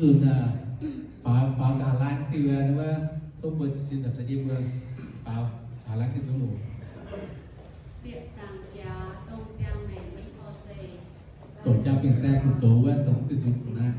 dùn bảo bảo Đà Lạt từ nữa thông bận xin thật sự đi mưa bảo Đà Lạt từ dùn việc rằng cha tông giang này mấy con gì tổ cha phiền xe từ tổ sống từ dùn của na